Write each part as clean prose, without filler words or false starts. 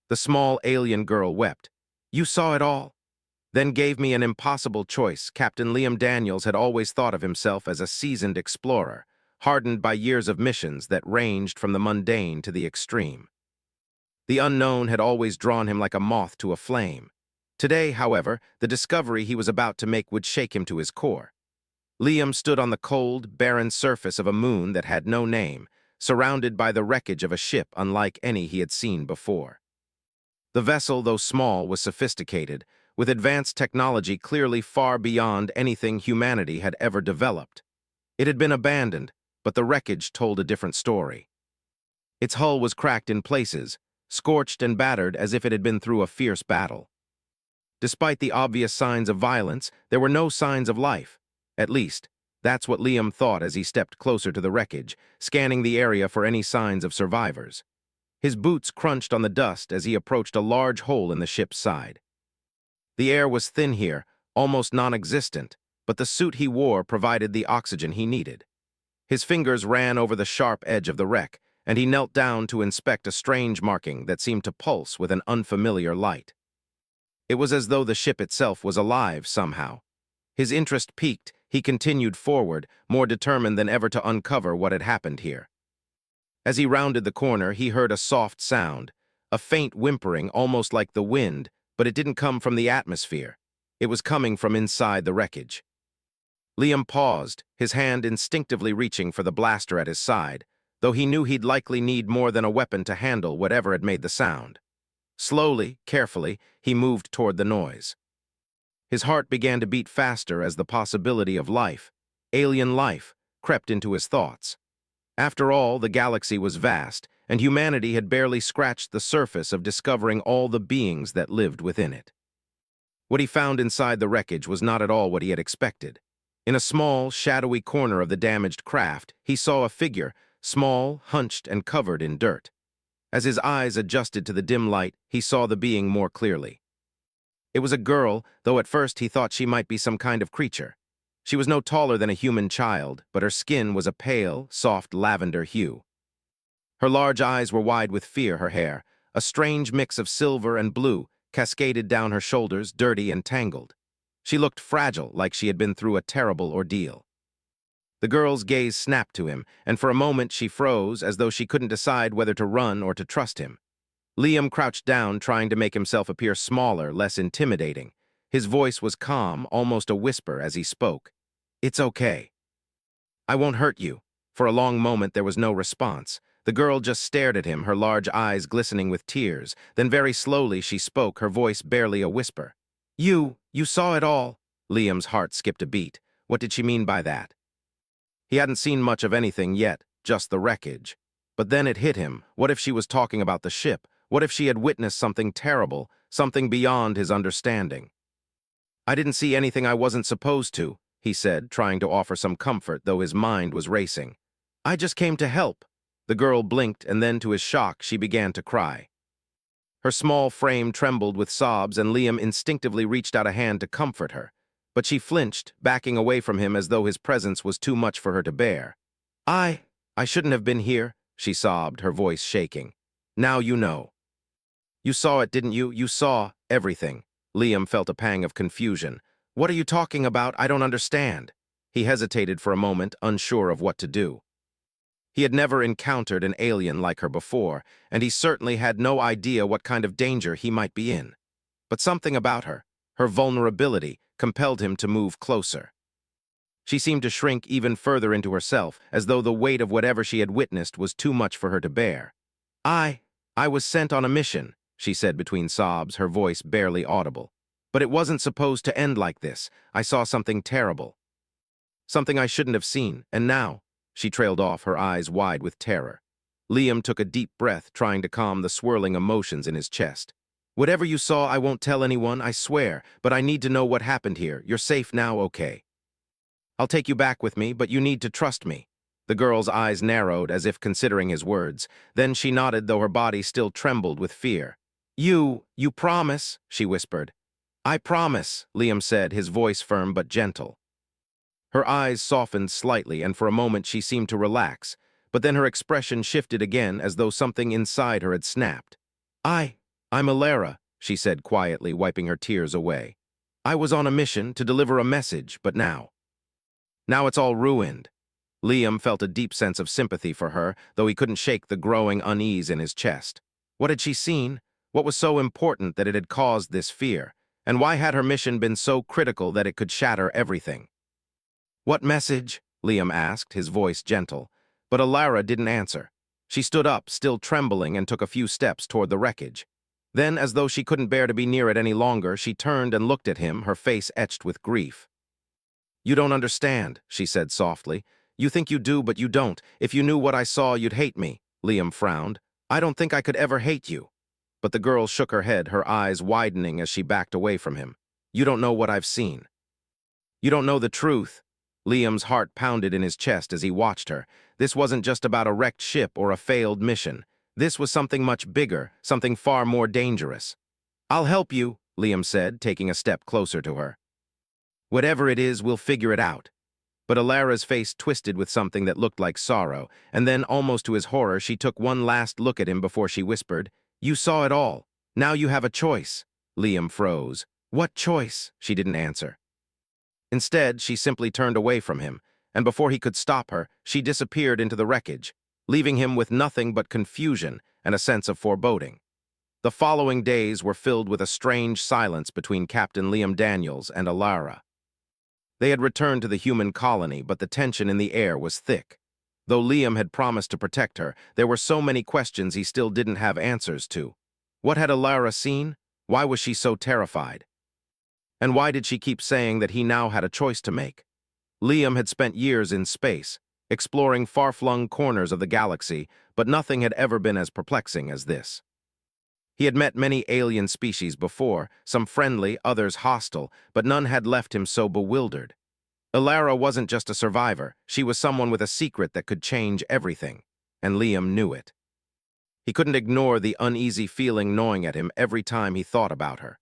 The small alien girl wept. "You saw it all?" Then gave me an impossible choice. Captain Liam Daniels had always thought of himself as a seasoned explorer, hardened by years of missions that ranged from the mundane to the extreme. The unknown had always drawn him like a moth to a flame. Today, however, the discovery he was about to make would shake him to his core. Liam stood on the cold, barren surface of a moon that had no name, surrounded by the wreckage of a ship unlike any he had seen before. The vessel, though small, was sophisticated, with advanced technology clearly far beyond anything humanity had ever developed. It had been abandoned, but the wreckage told a different story. Its hull was cracked in places, scorched and battered as if it had been through a fierce battle. Despite the obvious signs of violence, there were no signs of life. At least, that's what Liam thought as he stepped closer to the wreckage, scanning the area for any signs of survivors. His boots crunched on the dust as he approached a large hole in the ship's side. The air was thin here, almost non-existent, but the suit he wore provided the oxygen he needed. His fingers ran over the sharp edge of the wreck, and he knelt down to inspect a strange marking that seemed to pulse with an unfamiliar light. It was as though the ship itself was alive somehow. His interest piqued, he continued forward, more determined than ever to uncover what had happened here. As he rounded the corner, he heard a soft sound, a faint whimpering almost like the wind, but it didn't come from the atmosphere. It was coming from inside the wreckage. Liam paused, his hand instinctively reaching for the blaster at his side, though he knew he'd likely need more than a weapon to handle whatever had made the sound. Slowly, carefully, he moved toward the noise. His heart began to beat faster as the possibility of life, alien life, crept into his thoughts. After all, the galaxy was vast, and humanity had barely scratched the surface of discovering all the beings that lived within it. What he found inside the wreckage was not at all what he had expected. In a small, shadowy corner of the damaged craft, he saw a figure, small, hunched, and covered in dirt. As his eyes adjusted to the dim light, he saw the being more clearly. It was a girl, though at first he thought she might be some kind of creature. She was no taller than a human child, but her skin was a pale, soft lavender hue. Her large eyes were wide with fear. Her hair, a strange mix of silver and blue, cascaded down her shoulders, dirty and tangled. She looked fragile, like she had been through a terrible ordeal. The girl's gaze snapped to him, and for a moment she froze as though she couldn't decide whether to run or to trust him. Liam crouched down, trying to make himself appear smaller, less intimidating. His voice was calm, almost a whisper as he spoke. "It's okay. I won't hurt you." For a long moment there was no response. The girl just stared at him, her large eyes glistening with tears. Then very slowly she spoke, her voice barely a whisper. You saw it all." Liam's heart skipped a beat. What did she mean by that? He hadn't seen much of anything yet, just the wreckage. But then it hit him. What if she was talking about the ship? What if she had witnessed something terrible, something beyond his understanding? "I didn't see anything I wasn't supposed to," he said, trying to offer some comfort, though his mind was racing. "I just came to help." The girl blinked, and then, to his shock, she began to cry. Her small frame trembled with sobs, and Liam instinctively reached out a hand to comfort her. But she flinched, backing away from him as though his presence was too much for her to bear. I shouldn't have been here," she sobbed, her voice shaking. "Now you know." "You saw it, didn't you? You saw everything." Liam felt a pang of confusion. "What are you talking about? I don't understand." He hesitated for a moment, unsure of what to do. He had never encountered an alien like her before, and he certainly had no idea what kind of danger he might be in. But something about her, her vulnerability, compelled him to move closer. She seemed to shrink even further into herself, as though the weight of whatever she had witnessed was too much for her to bear. I was sent on a mission," she said between sobs, her voice barely audible. "But it wasn't supposed to end like this. I saw something terrible. Something I shouldn't have seen, and now—" She trailed off, her eyes wide with terror. Liam took a deep breath, trying to calm the swirling emotions in his chest. "Whatever you saw, I won't tell anyone, I swear, but I need to know what happened here. You're safe now, okay? I'll take you back with me, but you need to trust me." The girl's eyes narrowed, as if considering his words. Then she nodded, though her body still trembled with fear. You promise?" she whispered. "I promise," Liam said, his voice firm but gentle. Her eyes softened slightly, and for a moment she seemed to relax, but then her expression shifted again as though something inside her had snapped. I I'm Alara, she said quietly, wiping her tears away. I was on a mission to deliver a message, but now it's all ruined. Liam felt a deep sense of sympathy for her, though he couldn't shake the growing unease in his chest. What had she seen? What was so important that it had caused this fear? And why had her mission been so critical that it could shatter everything? What message? Liam asked, his voice gentle. But Alara didn't answer. She stood up, still trembling, and took a few steps toward the wreckage. Then, as though she couldn't bear to be near it any longer, she turned and looked at him, her face etched with grief. You don't understand, she said softly. You think you do, but you don't. If you knew what I saw, you'd hate me. Liam frowned. I don't think I could ever hate you. But the girl shook her head, her eyes widening as she backed away from him. You don't know what I've seen. You don't know the truth. Liam's heart pounded in his chest as he watched her. This wasn't just about a wrecked ship or a failed mission. This was something much bigger, something far more dangerous. I'll help you, Liam said, taking a step closer to her. Whatever it is, we'll figure it out. But Alara's face twisted with something that looked like sorrow, and then, almost to his horror, she took one last look at him before she whispered, You saw it all. Now you have a choice. Liam froze. What choice? She didn't answer. Instead, she simply turned away from him, and before he could stop her, she disappeared into the wreckage, leaving him with nothing but confusion and a sense of foreboding. The following days were filled with a strange silence between Captain Liam Daniels and Alara. They had returned to the human colony, but the tension in the air was thick. Though Liam had promised to protect her, there were so many questions he still didn't have answers to. What had Alara seen? Why was she so terrified? And why did she keep saying that he now had a choice to make? Liam had spent years in space, exploring far-flung corners of the galaxy, but nothing had ever been as perplexing as this. He had met many alien species before, some friendly, others hostile, but none had left him so bewildered. Alara wasn't just a survivor, she was someone with a secret that could change everything, and Liam knew it. He couldn't ignore the uneasy feeling gnawing at him every time he thought about her.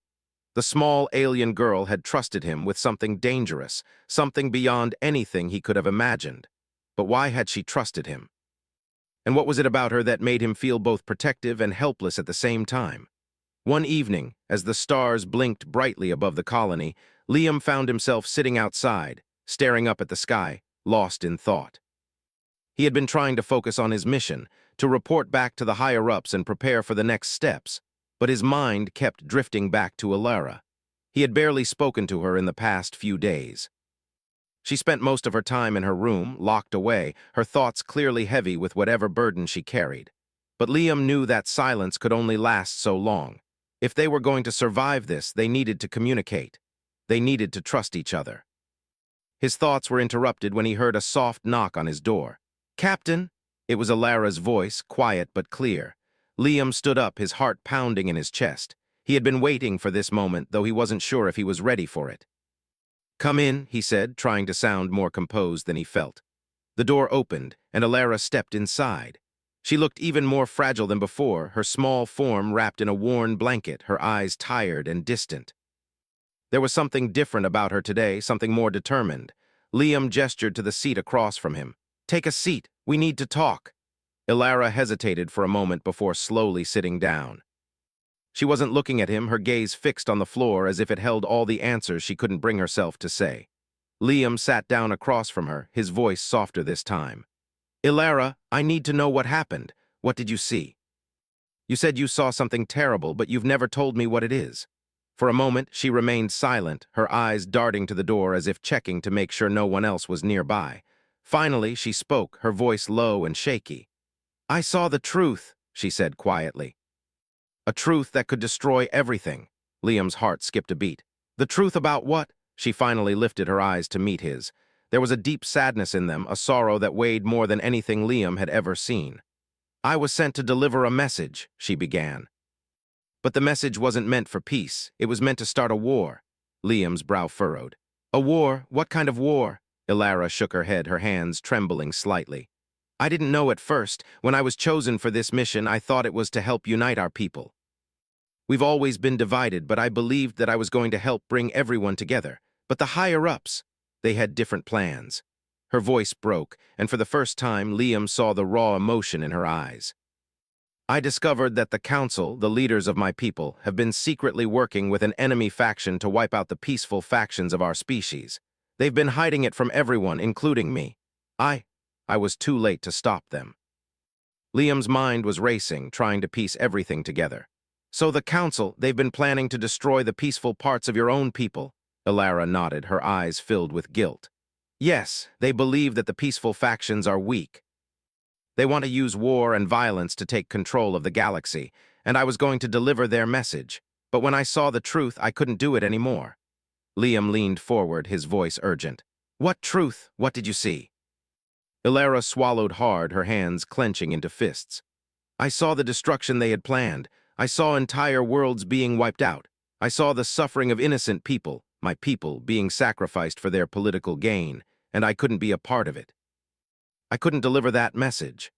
The small alien girl had trusted him with something dangerous, something beyond anything he could have imagined. But why had she trusted him? And what was it about her that made him feel both protective and helpless at the same time? One evening, as the stars blinked brightly above the colony, Liam found himself sitting outside, staring up at the sky, lost in thought. He had been trying to focus on his mission, to report back to the higher-ups and prepare for the next steps, but his mind kept drifting back to Alara. He had barely spoken to her in the past few days. She spent most of her time in her room, locked away, her thoughts clearly heavy with whatever burden she carried. But Liam knew that silence could only last so long. If they were going to survive this, they needed to communicate. They needed to trust each other. His thoughts were interrupted when he heard a soft knock on his door. "Captain!" It was Alara's voice, quiet but clear. Liam stood up, his heart pounding in his chest. He had been waiting for this moment, though he wasn't sure if he was ready for it. "Come in," he said, trying to sound more composed than he felt. The door opened, and Alara stepped inside. She looked even more fragile than before, her small form wrapped in a worn blanket, her eyes tired and distant. There was something different about her today, something more determined. Liam gestured to the seat across from him. "Take a seat. We need to talk." Alara hesitated for a moment before slowly sitting down. She wasn't looking at him, her gaze fixed on the floor as if it held all the answers she couldn't bring herself to say. Liam sat down across from her, his voice softer this time. "Alara, I need to know what happened. What did you see? You said you saw something terrible, but you've never told me what it is." For a moment, she remained silent, her eyes darting to the door as if checking to make sure no one else was nearby. Finally, she spoke, her voice low and shaky. "I saw the truth," she said quietly. "A truth that could destroy everything." Liam's heart skipped a beat. "The truth about what?" She finally lifted her eyes to meet his. There was a deep sadness in them, a sorrow that weighed more than anything Liam had ever seen. "I was sent to deliver a message," she began. "But the message wasn't meant for peace. It was meant to start a war." Liam's brow furrowed. "A war? What kind of war?" Alara shook her head, her hands trembling slightly. "I didn't know at first. When I was chosen for this mission, I thought it was to help unite our people. We've always been divided, but I believed that I was going to help bring everyone together. But the higher-ups, they had different plans." Her voice broke, and for the first time, Liam saw the raw emotion in her eyes. I discovered that the council, the leaders of my people, have been secretly working with an enemy faction to wipe out the peaceful factions of our species. They've been hiding it from everyone, including me. I was too late to stop them. Liam's mind was racing, trying to piece everything together. So the council, they've been planning to destroy the peaceful parts of your own people. Ilara nodded, her eyes filled with guilt. Yes, they believe that the peaceful factions are weak. They want to use war and violence to take control of the galaxy, and I was going to deliver their message. But when I saw the truth, I couldn't do it anymore. Liam leaned forward, his voice urgent. What truth? What did you see? Ilara swallowed hard, her hands clenching into fists. I saw the destruction they had planned. I saw entire worlds being wiped out. I saw the suffering of innocent people, my people, being sacrificed for their political gain, and I couldn't be a part of it. I couldn't deliver that message.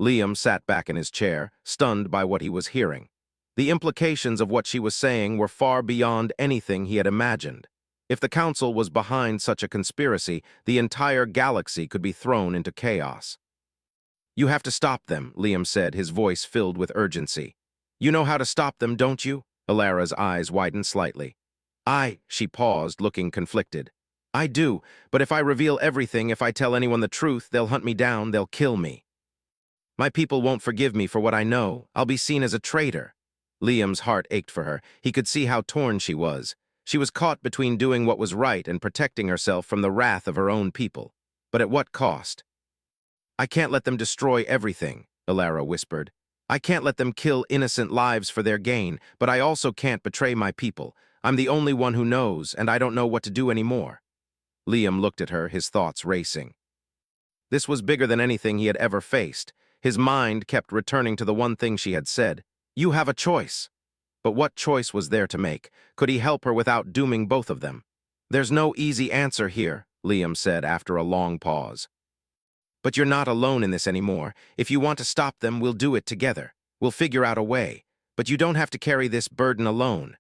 Liam sat back in his chair, stunned by what he was hearing. The implications of what she was saying were far beyond anything he had imagined. If the Council was behind such a conspiracy, the entire galaxy could be thrown into chaos. You have to stop them, Liam said, his voice filled with urgency. You know how to stop them, don't you? Ilara's eyes widened slightly. She paused, looking conflicted. I do, but if I reveal everything, if I tell anyone the truth, they'll hunt me down, they'll kill me. My people won't forgive me for what I know. I'll be seen as a traitor. Liam's heart ached for her. He could see how torn she was. She was caught between doing what was right and protecting herself from the wrath of her own people. But at what cost? I can't let them destroy everything, Ilara whispered. I can't let them kill innocent lives for their gain, but I also can't betray my people. I'm the only one who knows, and I don't know what to do anymore. Liam looked at her, his thoughts racing. This was bigger than anything he had ever faced. His mind kept returning to the one thing she had said. You have a choice. But what choice was there to make? Could he help her without dooming both of them? There's no easy answer here, Liam said after a long pause. But you're not alone in this anymore. If you want to stop them, we'll do it together. We'll figure out a way. But you don't have to carry this burden alone.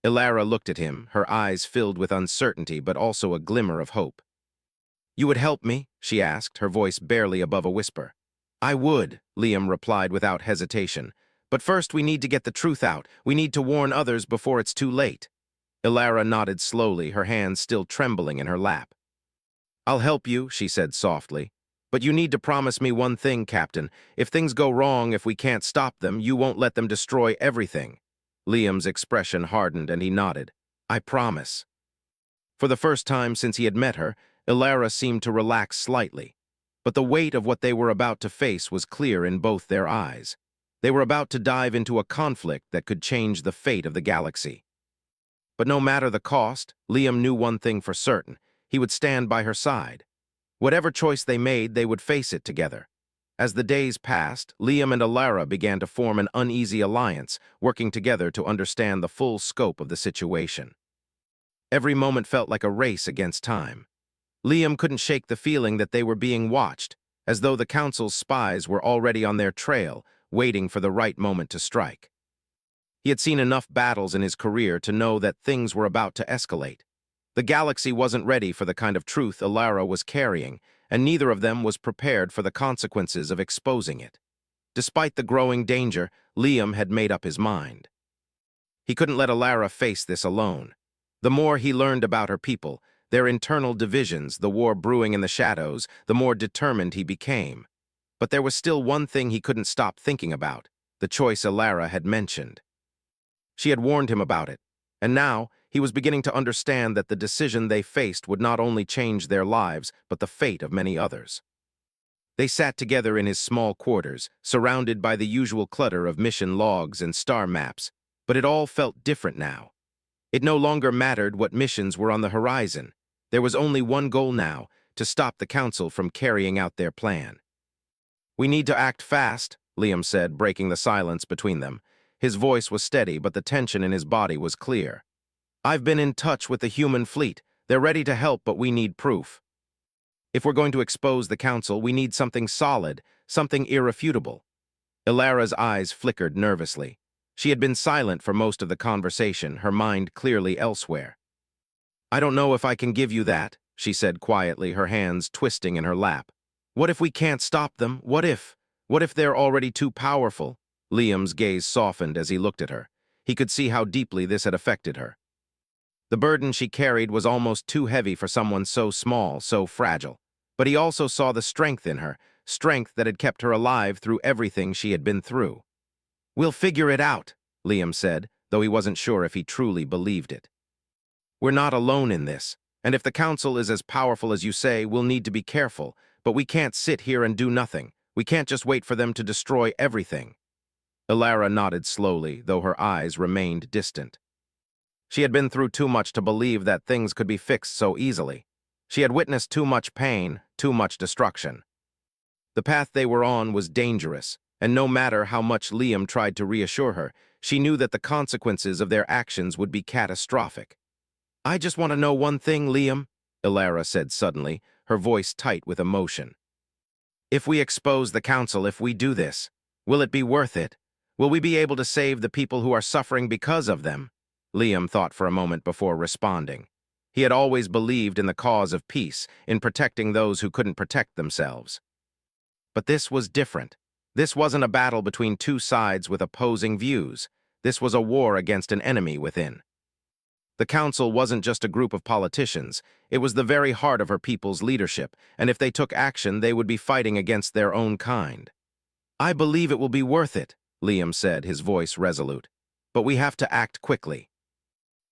Ilara looked at him, her eyes filled with uncertainty but also a glimmer of hope. You would help me? She asked, her voice barely above a whisper. I would, Liam replied without hesitation. But first we need to get the truth out. We need to warn others before it's too late. Ilara nodded slowly, her hands still trembling in her lap. I'll help you, she said softly. But you need to promise me one thing, Captain. If things go wrong, if we can't stop them, you won't let them destroy everything. Liam's expression hardened and he nodded. I promise. For the first time since he had met her, Ilara seemed to relax slightly. But the weight of what they were about to face was clear in both their eyes. They were about to dive into a conflict that could change the fate of the galaxy. But no matter the cost, Liam knew one thing for certain. He would stand by her side. Whatever choice they made, they would face it together. As the days passed, Liam and Ilara began to form an uneasy alliance, working together to understand the full scope of the situation. Every moment felt like a race against time. Liam couldn't shake the feeling that they were being watched, as though the Council's spies were already on their trail, waiting for the right moment to strike. He had seen enough battles in his career to know that things were about to escalate. The galaxy wasn't ready for the kind of truth Ilara was carrying, and neither of them was prepared for the consequences of exposing it. Despite the growing danger, Liam had made up his mind. He couldn't let Ilara face this alone. The more he learned about her people, their internal divisions, the war brewing in the shadows, the more determined he became. But there was still one thing he couldn't stop thinking about, the choice Ilara had mentioned. She had warned him about it, and now he was beginning to understand that the decision they faced would not only change their lives, but the fate of many others. They sat together in his small quarters, surrounded by the usual clutter of mission logs and star maps, but it all felt different now. It no longer mattered what missions were on the horizon. There was only one goal now, to stop the Council from carrying out their plan. We need to act fast, Liam said, breaking the silence between them. His voice was steady, but the tension in his body was clear. I've been in touch with the human fleet. They're ready to help, but we need proof. If we're going to expose the Council, we need something solid, something irrefutable. Ilara's eyes flickered nervously. She had been silent for most of the conversation, her mind clearly elsewhere. I don't know if I can give you that, she said quietly, her hands twisting in her lap. What if we can't stop them? What if they're already too powerful? Liam's gaze softened as he looked at her. He could see how deeply this had affected her. The burden she carried was almost too heavy for someone so small, so fragile. But he also saw the strength in her, strength that had kept her alive through everything she had been through. "We'll figure it out," Liam said, though he wasn't sure if he truly believed it. "We're not alone in this, and if the council is as powerful as you say, we'll need to be careful, but we can't sit here and do nothing. We can't just wait for them to destroy everything." Ilara nodded slowly, though her eyes remained distant. She had been through too much to believe that things could be fixed so easily. She had witnessed too much pain, too much destruction. The path they were on was dangerous, and no matter how much Liam tried to reassure her, she knew that the consequences of their actions would be catastrophic. "I just want to know one thing, Liam," Ilara said suddenly, her voice tight with emotion. "If we expose the council, if we do this, will it be worth it? Will we be able to save the people who are suffering because of them?" Liam thought for a moment before responding. He had always believed in the cause of peace, in protecting those who couldn't protect themselves. But this was different. This wasn't a battle between two sides with opposing views. This was a war against an enemy within. The council wasn't just a group of politicians. It was the very heart of her people's leadership, and if they took action, they would be fighting against their own kind. "I believe it will be worth it," Liam said, his voice resolute. "But we have to act quickly.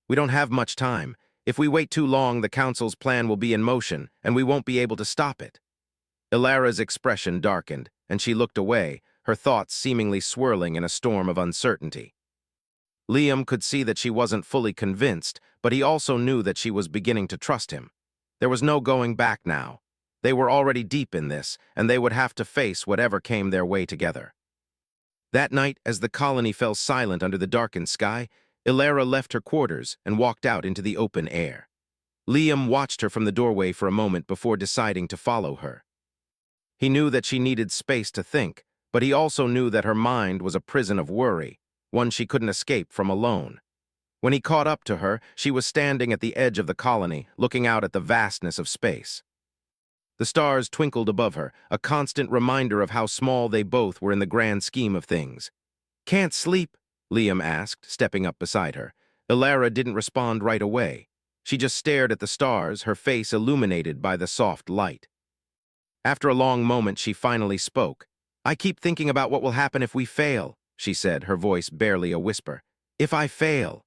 We don't have much time. If we wait too long, the council's plan will be in motion, and we won't be able to stop it." Ilara's expression darkened, and she looked away, her thoughts seemingly swirling in a storm of uncertainty. Liam could see that she wasn't fully convinced, but he also knew that she was beginning to trust him. There was no going back now. They were already deep in this, and they would have to face whatever came their way together. That night, as the colony fell silent under the darkened sky, Ilara left her quarters and walked out into the open air. Liam watched her from the doorway for a moment before deciding to follow her. He knew that she needed space to think, but he also knew that her mind was a prison of worry, one she couldn't escape from alone. When he caught up to her, she was standing at the edge of the colony, looking out at the vastness of space. The stars twinkled above her, a constant reminder of how small they both were in the grand scheme of things. "Can't sleep?" Liam asked, stepping up beside her. Ilara didn't respond right away. She just stared at the stars, her face illuminated by the soft light. After a long moment, she finally spoke. "I keep thinking about what will happen if we fail," she said, her voice barely a whisper. "If I fail."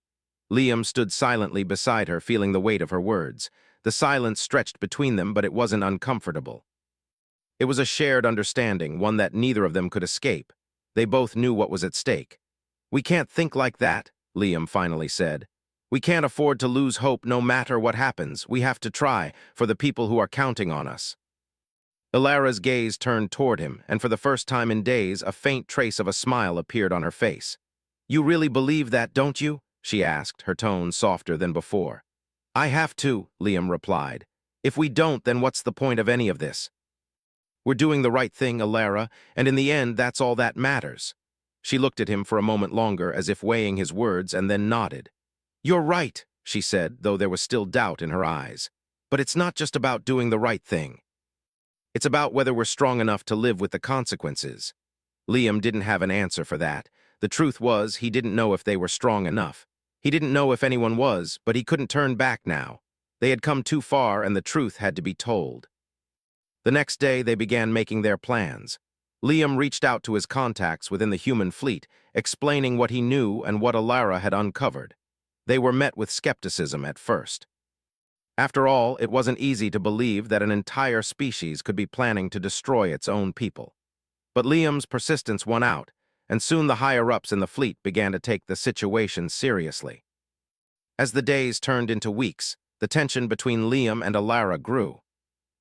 Liam stood silently beside her, feeling the weight of her words. The silence stretched between them, but it wasn't uncomfortable. It was a shared understanding, one that neither of them could escape. They both knew what was at stake. "We can't think like that," Liam finally said. "We can't afford to lose hope no matter what happens. We have to try, for the people who are counting on us." Ilara's gaze turned toward him, and for the first time in days, a faint trace of a smile appeared on her face. "You really believe that, don't you?" she asked, her tone softer than before. "I have to," Liam replied. "If we don't, then what's the point of any of this? We're doing the right thing, Ilara, and in the end, that's all that matters." She looked at him for a moment longer, as if weighing his words, and then nodded. "You're right," she said, though there was still doubt in her eyes. "But it's not just about doing the right thing. It's about whether we're strong enough to live with the consequences." Liam didn't have an answer for that. The truth was, he didn't know if they were strong enough. He didn't know if anyone was, but he couldn't turn back now. They had come too far, and the truth had to be told. The next day, they began making their plans. Liam reached out to his contacts within the human fleet, explaining what he knew and what Ilara had uncovered. They were met with skepticism at first. After all, it wasn't easy to believe that an entire species could be planning to destroy its own people. But Liam's persistence won out, and soon the higher-ups in the fleet began to take the situation seriously. As the days turned into weeks, the tension between Liam and Ilara grew.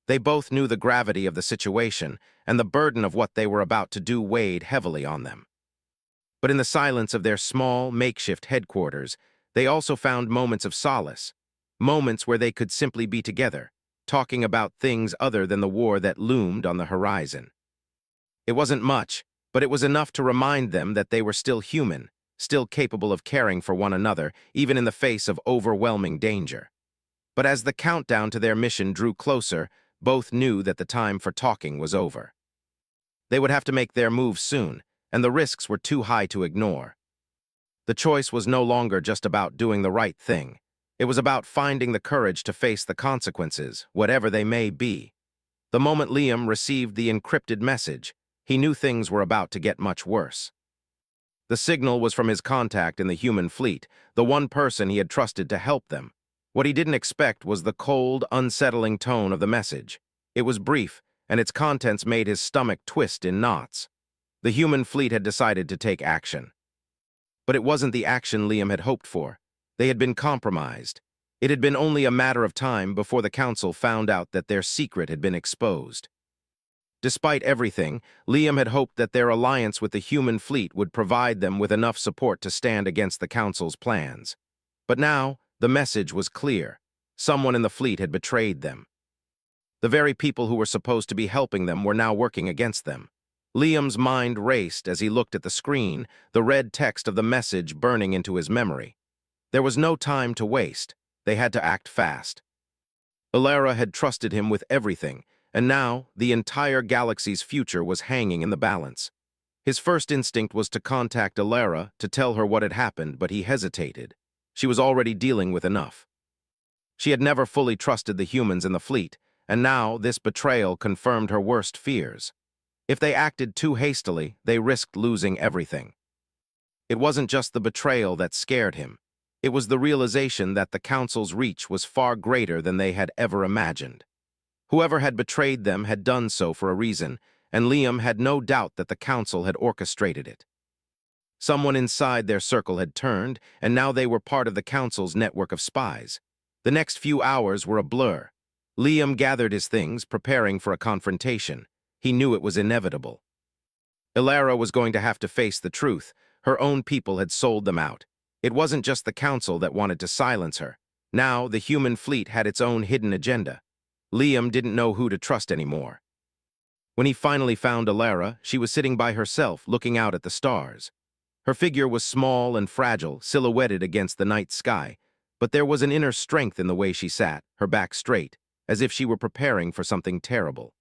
They both knew the gravity of the situation, and the burden of what they were about to do weighed heavily on them. But in the silence of their small, makeshift headquarters, they also found moments of solace, moments where they could simply be together, talking about things other than the war that loomed on the horizon. It wasn't much, but it was enough to remind them that they were still human, still capable of caring for one another, even in the face of overwhelming danger. But as the countdown to their mission drew closer, both knew that the time for talking was over. They would have to make their move soon, and the risks were too high to ignore. The choice was no longer just about doing the right thing. It was about finding the courage to face the consequences, whatever they may be. The moment Liam received the encrypted message, he knew things were about to get much worse. The signal was from his contact in the human fleet, the one person he had trusted to help them. What he didn't expect was the cold, unsettling tone of the message. It was brief, and its contents made his stomach twist in knots. The human fleet had decided to take action. But it wasn't the action Liam had hoped for. They had been compromised. It had been only a matter of time before the Council found out that their secret had been exposed. Despite everything, Liam had hoped that their alliance with the human fleet would provide them with enough support to stand against the Council's plans. But now, the message was clear. Someone in the fleet had betrayed them. The very people who were supposed to be helping them were now working against them. Liam's mind raced as he looked at the screen, the red text of the message burning into his memory. There was no time to waste. They had to act fast. Ilara had trusted him with everything, and now the entire galaxy's future was hanging in the balance. His first instinct was to contact Ilara to tell her what had happened, but he hesitated. She was already dealing with enough. She had never fully trusted the humans in the fleet, and now this betrayal confirmed her worst fears. If they acted too hastily, they risked losing everything. It wasn't just the betrayal that scared him. It was the realization that the Council's reach was far greater than they had ever imagined. Whoever had betrayed them had done so for a reason, and Liam had no doubt that the Council had orchestrated it. Someone inside their circle had turned, and now they were part of the Council's network of spies. The next few hours were a blur. Liam gathered his things, preparing for a confrontation. He knew it was inevitable. Ilara was going to have to face the truth. Her own people had sold them out. It wasn't just the Council that wanted to silence her. Now, the human fleet had its own hidden agenda. Liam didn't know who to trust anymore. When he finally found Ilara, she was sitting by herself, looking out at the stars. Her figure was small and fragile, silhouetted against the night sky, but there was an inner strength in the way she sat, her back straight, as if she were preparing for something terrible.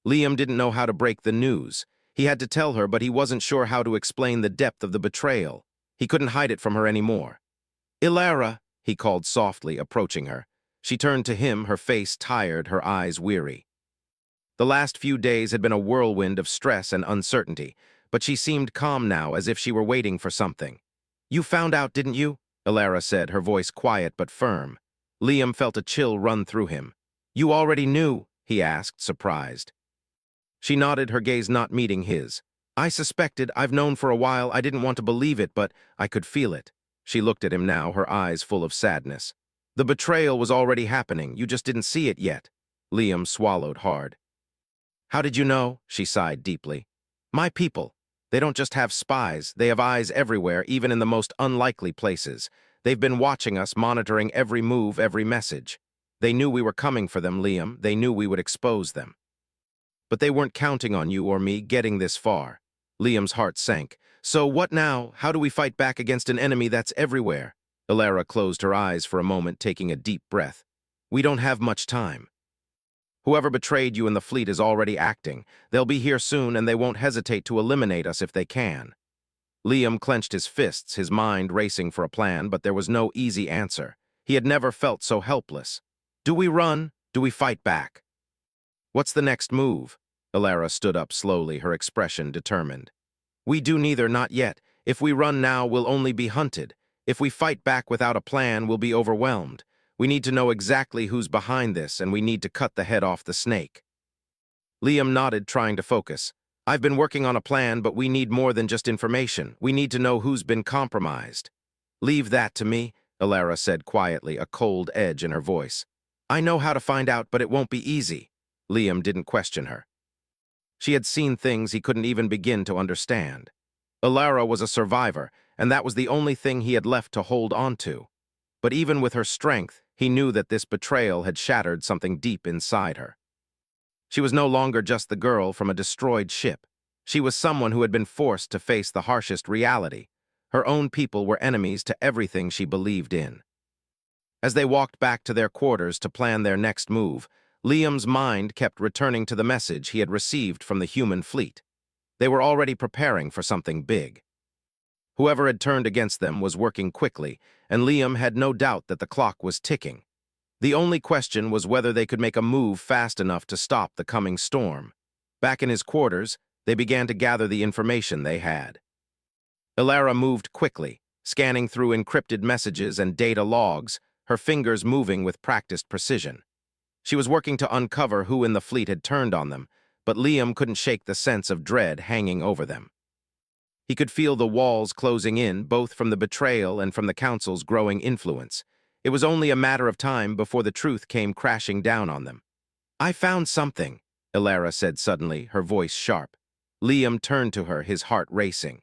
Liam didn't know how to break the news. He had to tell her, but he wasn't sure how to explain the depth of the betrayal. He couldn't hide it from her anymore. "Ilara," he called softly, approaching her. She turned to him, her face tired, her eyes weary. The last few days had been a whirlwind of stress and uncertainty, but she seemed calm now, as if she were waiting for something. "You found out, didn't you?" Ilara said, her voice quiet but firm. Liam felt a chill run through him. "You already knew?" he asked, surprised. She nodded, her gaze not meeting his. "I suspected. I've known for a while. I didn't want to believe it, but I could feel it." She looked at him now, her eyes full of sadness. "The betrayal was already happening. You just didn't see it yet." Liam swallowed hard. "How did you know?" She sighed deeply. "My people. They don't just have spies. They have eyes everywhere, even in the most unlikely places. They've been watching us, monitoring every move, every message. They knew we were coming for them, Liam. They knew we would expose them. But they weren't counting on you or me getting this far." Liam's heart sank. "So what now? How do we fight back against an enemy that's everywhere?" Ilara closed her eyes for a moment, taking a deep breath. "We don't have much time. Whoever betrayed you in the fleet is already acting. They'll be here soon, and they won't hesitate to eliminate us if they can." Liam clenched his fists, his mind racing for a plan, but there was no easy answer. He had never felt so helpless. "Do we run? Do we fight back?" "What's the next move?" Ilara stood up slowly, her expression determined. "We do neither, not yet. If we run now, we'll only be hunted. If we fight back without a plan, we'll be overwhelmed. We need to know exactly who's behind this, and we need to cut the head off the snake." Liam nodded, trying to focus. "I've been working on a plan, but we need more than just information. We need to know who's been compromised." "Leave that to me," Ilara said quietly, a cold edge in her voice. "I know how to find out, but it won't be easy." Liam didn't question her. She had seen things he couldn't even begin to understand. Ilara was a survivor, and that was the only thing he had left to hold on to. But even with her strength, he knew that this betrayal had shattered something deep inside her. She was no longer just the girl from a destroyed ship. She was someone who had been forced to face the harshest reality. Her own people were enemies to everything she believed in. As they walked back to their quarters to plan their next move, Liam's mind kept returning to the message he had received from the human fleet. They were already preparing for something big. Whoever had turned against them was working quickly, and Liam had no doubt that the clock was ticking. The only question was whether they could make a move fast enough to stop the coming storm. Back in his quarters, they began to gather the information they had. Ilara moved quickly, scanning through encrypted messages and data logs, her fingers moving with practiced precision. She was working to uncover who in the fleet had turned on them, but Liam couldn't shake the sense of dread hanging over them. He could feel the walls closing in, both from the betrayal and from the Council's growing influence. It was only a matter of time before the truth came crashing down on them. "I found something," Ilara said suddenly, her voice sharp. Liam turned to her, his heart racing.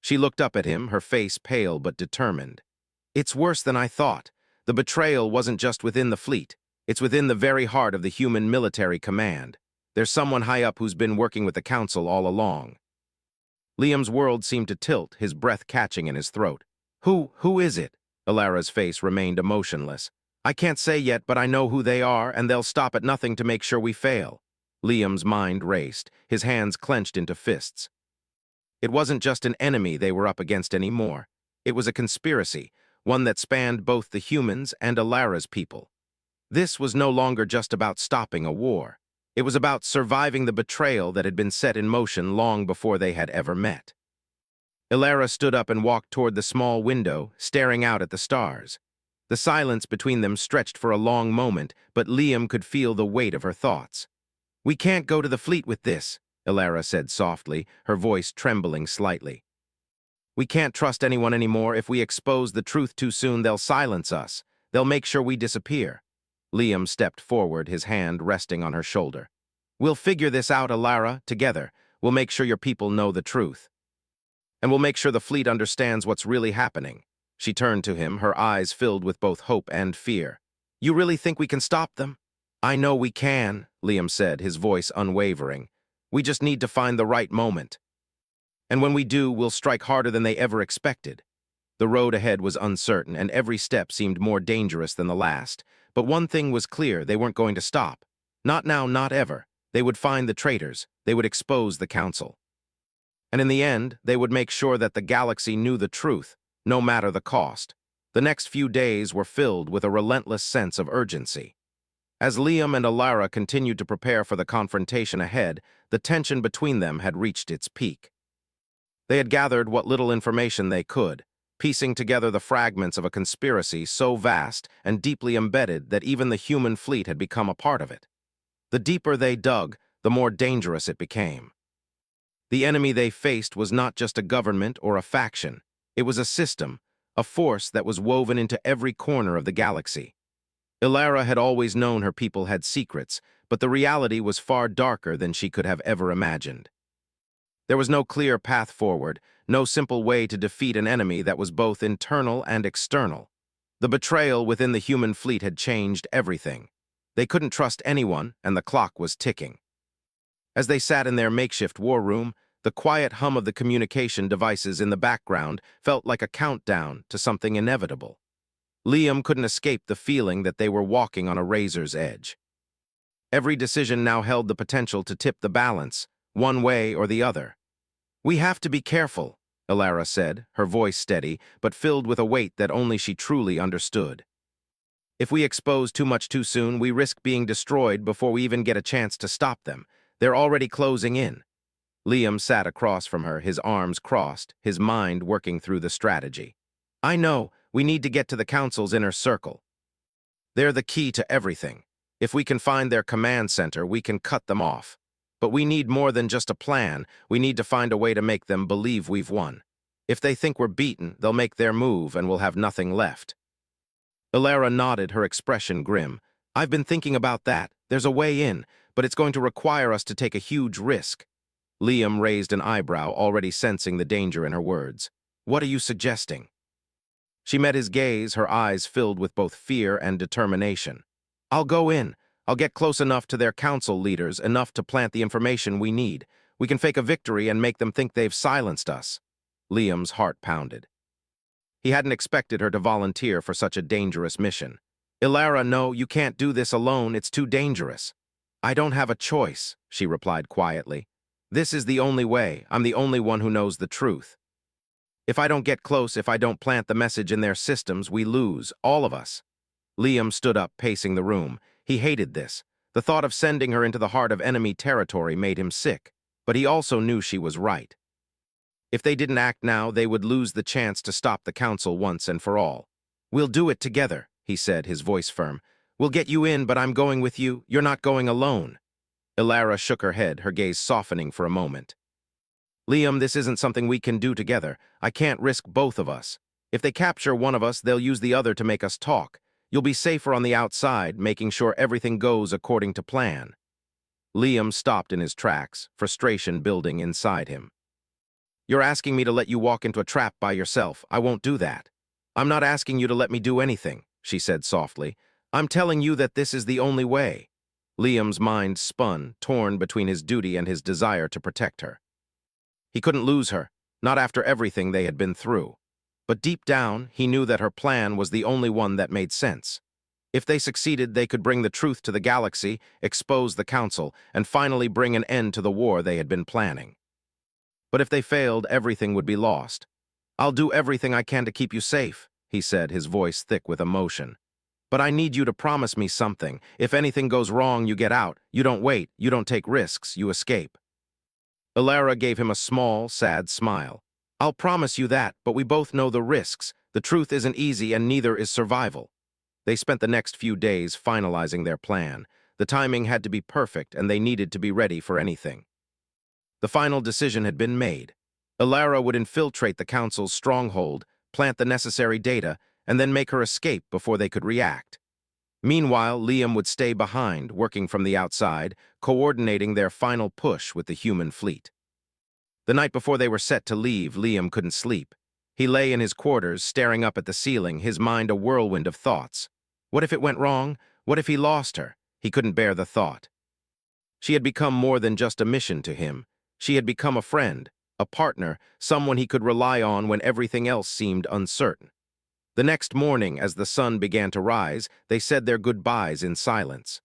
She looked up at him, her face pale but determined. "It's worse than I thought. The betrayal wasn't just within the fleet. It's within the very heart of the human military command. There's someone high up who's been working with the Council all along." Liam's world seemed to tilt, his breath catching in his throat. Who is it?" Ilara's face remained emotionless. "I can't say yet, but I know who they are, and they'll stop at nothing to make sure we fail." Liam's mind raced, his hands clenched into fists. It wasn't just an enemy they were up against anymore. It was a conspiracy, one that spanned both the humans and Ilara's people. This was no longer just about stopping a war. It was about surviving the betrayal that had been set in motion long before they had ever met. Ilara stood up and walked toward the small window, staring out at the stars. The silence between them stretched for a long moment, but Liam could feel the weight of her thoughts. "We can't go to the fleet with this," Ilara said softly, her voice trembling slightly. "We can't trust anyone anymore. If we expose the truth too soon, they'll silence us. They'll make sure we disappear." Liam stepped forward, his hand resting on her shoulder. "We'll figure this out, Ilara, together. We'll make sure your people know the truth. And we'll make sure the fleet understands what's really happening." She turned to him, her eyes filled with both hope and fear. "You really think we can stop them?" "I know we can," Liam said, his voice unwavering. "We just need to find the right moment. And when we do, we'll strike harder than they ever expected." The road ahead was uncertain, and every step seemed more dangerous than the last. But one thing was clear: they weren't going to stop. Not now, not ever. They would find the traitors. They would expose the Council. And in the end, they would make sure that the galaxy knew the truth, no matter the cost. The next few days were filled with a relentless sense of urgency. As Liam and Ilara continued to prepare for the confrontation ahead, the tension between them had reached its peak. They had gathered what little information they could, piecing together the fragments of a conspiracy so vast and deeply embedded that even the human fleet had become a part of it. The deeper they dug, the more dangerous it became. The enemy they faced was not just a government or a faction. It was a system, a force that was woven into every corner of the galaxy. Ilara had always known her people had secrets, but the reality was far darker than she could have ever imagined. There was no clear path forward, no simple way to defeat an enemy that was both internal and external. The betrayal within the human fleet had changed everything. They couldn't trust anyone, and the clock was ticking. As they sat in their makeshift war room, the quiet hum of the communication devices in the background felt like a countdown to something inevitable. Liam couldn't escape the feeling that they were walking on a razor's edge. Every decision now held the potential to tip the balance, one way or the other. "We have to be careful," Ilara said, her voice steady, but filled with a weight that only she truly understood. "If we expose too much too soon, we risk being destroyed before we even get a chance to stop them. They're already closing in." Liam sat across from her, his arms crossed, his mind working through the strategy. "I know, we need to get to the Council's inner circle. They're the key to everything. If we can find their command center, we can cut them off. But we need more than just a plan. We need to find a way to make them believe we've won. If they think we're beaten, they'll make their move and we'll have nothing left." Ilara nodded, her expression grim. "I've been thinking about that. There's a way in, but it's going to require us to take a huge risk." Liam raised an eyebrow, already sensing the danger in her words. "What are you suggesting?" She met his gaze, her eyes filled with both fear and determination. "I'll go in. I'll get close enough to their council leaders, enough to plant the information we need. We can fake a victory and make them think they've silenced us." Liam's heart pounded. He hadn't expected her to volunteer for such a dangerous mission. "Ilara, no, you can't do this alone. It's too dangerous." "I don't have a choice," she replied quietly. This is the only way. I'm the only one who knows the truth. If I don't get close, if I don't plant the message in their systems, we lose, all of us. Liam stood up, pacing the room. He hated this. The thought of sending her into the heart of enemy territory made him sick, but he also knew she was right. If they didn't act now, they would lose the chance to stop the council once and for all. "We'll do it together," he said, his voice firm. "We'll get you in, but I'm going with you. You're not going alone." Ilara shook her head, her gaze softening for a moment. "Liam, this isn't something we can do together. I can't risk both of us. If they capture one of us, they'll use the other to make us talk. You'll be safer on the outside, making sure everything goes according to plan." Liam stopped in his tracks, frustration building inside him. "You're asking me to let you walk into a trap by yourself. I won't do that. I'm not asking you to let me do anything," she said softly. "I'm telling you that this is the only way." Liam's mind spun, torn between his duty and his desire to protect her. He couldn't lose her, not after everything they had been through. But deep down, he knew that her plan was the only one that made sense. If they succeeded, they could bring the truth to the galaxy, expose the council, and finally bring an end to the war they had been planning. But if they failed, everything would be lost. "I'll do everything I can to keep you safe," he said, his voice thick with emotion. "But I need you to promise me something. If anything goes wrong, you get out. You don't wait. You don't take risks. You escape." Ilara gave him a small, sad smile. "I'll promise you that, but we both know the risks. The truth isn't easy, and neither is survival." They spent the next few days finalizing their plan. The timing had to be perfect, and they needed to be ready for anything. The final decision had been made. Ilara would infiltrate the council's stronghold, plant the necessary data, and then make her escape before they could react. Meanwhile, Liam would stay behind, working from the outside, coordinating their final push with the human fleet. The night before they were set to leave, Liam couldn't sleep. He lay in his quarters, staring up at the ceiling, his mind a whirlwind of thoughts. What if it went wrong? What if he lost her? He couldn't bear the thought. She had become more than just a mission to him. She had become a friend, a partner, someone he could rely on when everything else seemed uncertain. The next morning, as the sun began to rise, they said their goodbyes in silence.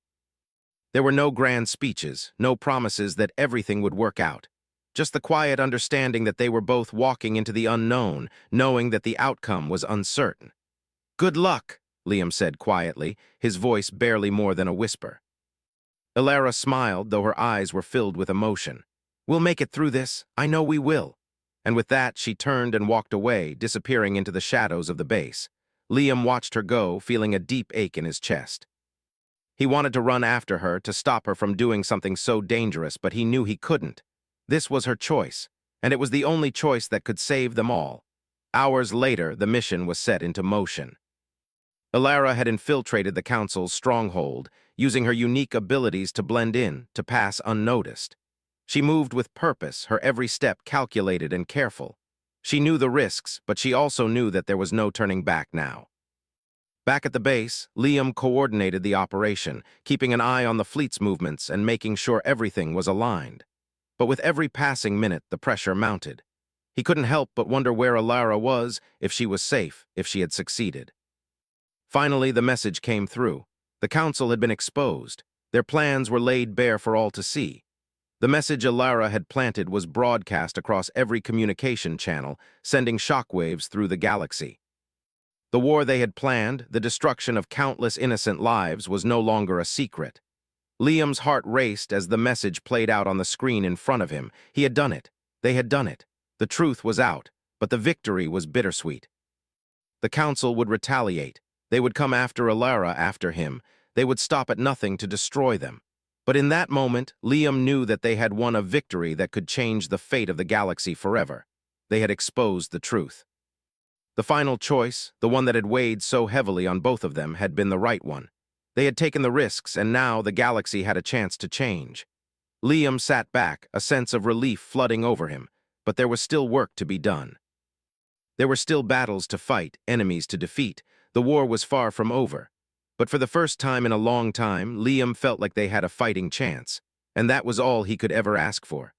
There were no grand speeches, no promises that everything would work out. Just the quiet understanding that they were both walking into the unknown, knowing that the outcome was uncertain. "Good luck," Liam said quietly, his voice barely more than a whisper. Ilara smiled, though her eyes were filled with emotion. "We'll make it through this. I know we will." And with that, she turned and walked away, disappearing into the shadows of the base. Liam watched her go, feeling a deep ache in his chest. He wanted to run after her, to stop her from doing something so dangerous, but he knew he couldn't. This was her choice, and it was the only choice that could save them all. Hours later, the mission was set into motion. Ilara had infiltrated the council's stronghold, using her unique abilities to blend in, to pass unnoticed. She moved with purpose, her every step calculated and careful. She knew the risks, but she also knew that there was no turning back now. Back at the base, Liam coordinated the operation, keeping an eye on the fleet's movements and making sure everything was aligned. But with every passing minute, the pressure mounted. He couldn't help but wonder where Ilara was, if she was safe, if she had succeeded. Finally, the message came through. The council had been exposed. Their plans were laid bare for all to see. The message Ilara had planted was broadcast across every communication channel, sending shockwaves through the galaxy. The war they had planned, the destruction of countless innocent lives, was no longer a secret. Liam's heart raced as the message played out on the screen in front of him. He had done it. They had done it. The truth was out, but the victory was bittersweet. The council would retaliate. They would come after Ilara after him. They would stop at nothing to destroy them. But in that moment, Liam knew that they had won a victory that could change the fate of the galaxy forever. They had exposed the truth. The final choice, the one that had weighed so heavily on both of them, had been the right one. They had taken the risks, and now the galaxy had a chance to change. Liam sat back, a sense of relief flooding over him, but there was still work to be done. There were still battles to fight, enemies to defeat. The war was far from over. But for the first time in a long time, Liam felt like they had a fighting chance, and that was all he could ever ask for.